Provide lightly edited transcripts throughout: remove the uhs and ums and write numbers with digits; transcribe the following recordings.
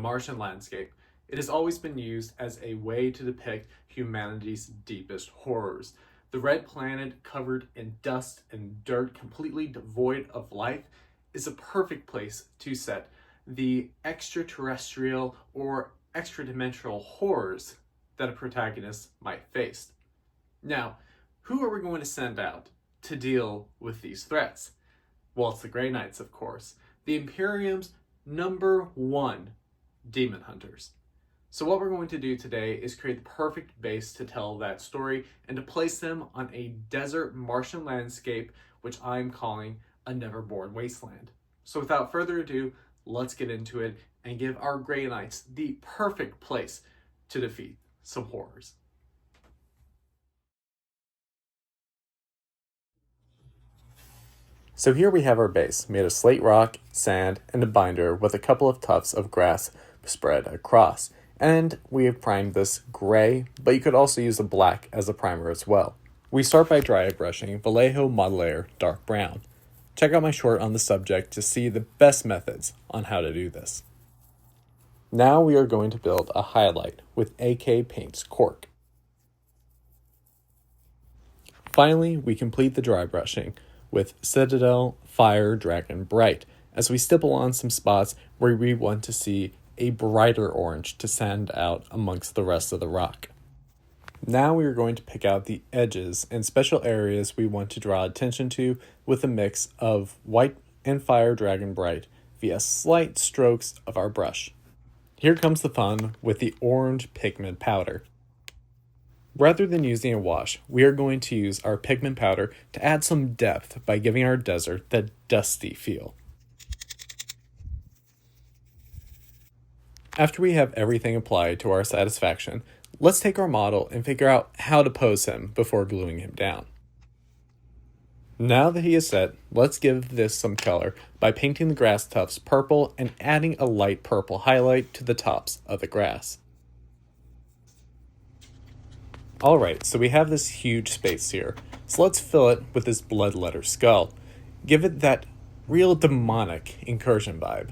Martian landscape, it has always been used as a way to depict humanity's deepest horrors. The red planet covered in dust and dirt, completely devoid of life, is a perfect place to set the extraterrestrial or extra-dimensional horrors that a protagonist might face. Now, who are we going to send out to deal with these threats? Well, it's the Grey Knights, of course, the Imperium's #1 demon hunters. So what we're going to do today is create the perfect base to tell that story and to place them on a desert Martian landscape, which I'm calling a never-born wasteland. So without further ado, let's get into it and give our Grey Knights the perfect place to defeat some horrors. So here we have our base, made of slate rock, sand, and a binder with a couple of tufts of grass spread across. And we have primed this gray, but you could also use a black as a primer as well. We start by dry brushing Vallejo Model Layer Dark Brown. Check out my short on the subject to see the best methods on how to do this. Now we are going to build a highlight with AK Paint's Cork. Finally, we complete the dry brushing with Citadel Fire Dragon Bright as we stipple on some spots where we want to see a brighter orange to stand out amongst the rest of the rock. Now we are going to pick out the edges and special areas we want to draw attention to with a mix of white and Fire Dragon Bright via slight strokes of our brush. Here comes the fun with the orange pigment powder. Rather than using a wash, we are going to use our pigment powder to add some depth by giving our desert that dusty feel. After we have everything applied to our satisfaction, let's take our model and figure out how to pose him before gluing him down. Now that he is set, let's give this some color by painting the grass tufts purple and adding a light purple highlight to the tops of the grass. Alright, so we have this huge space here, so let's fill it with this bloodletter skull. Give it that real demonic incursion vibe.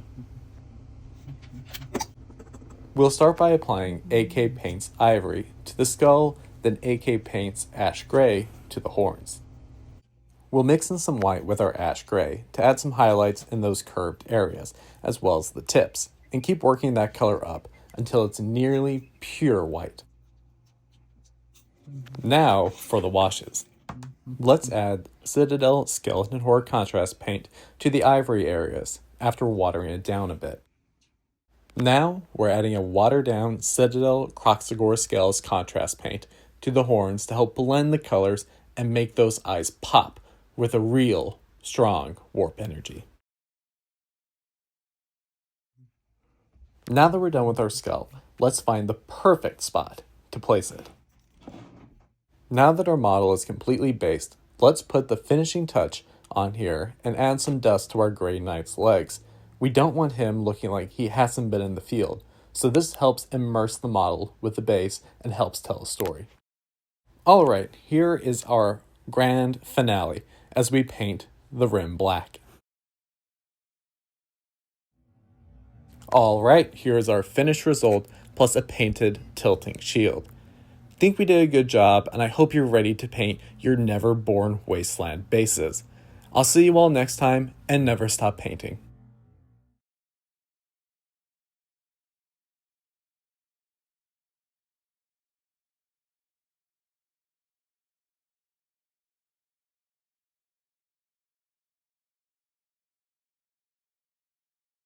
We'll start by applying AK Paint's Ivory to the skull, then AK Paint's Ash Gray to the horns. We'll mix in some white with our Ash Gray to add some highlights in those curved areas, as well as the tips, and keep working that color up until it's nearly pure white. Now for the washes. Let's add Citadel Skeleton Horror Contrast Paint to the ivory areas after watering it down a bit. Now we're adding a watered down Citadel Croxigor Scales Contrast Paint to the horns to help blend the colors and make those eyes pop with a real strong warp energy. Now that we're done with our skull, let's find the perfect spot to place it. Now that our model is completely based, let's put the finishing touch on here and add some dust to our Grey Knight's legs. We don't want him looking like he hasn't been in the field, so this helps immerse the model with the base and helps tell a story. Alright, here is our grand finale as we paint the rim black. Alright, here is our finished result plus a painted tilting shield. Think we did a good job, and I hope you're ready to paint your never-born wasteland bases. I'll see you all next time, and never stop painting.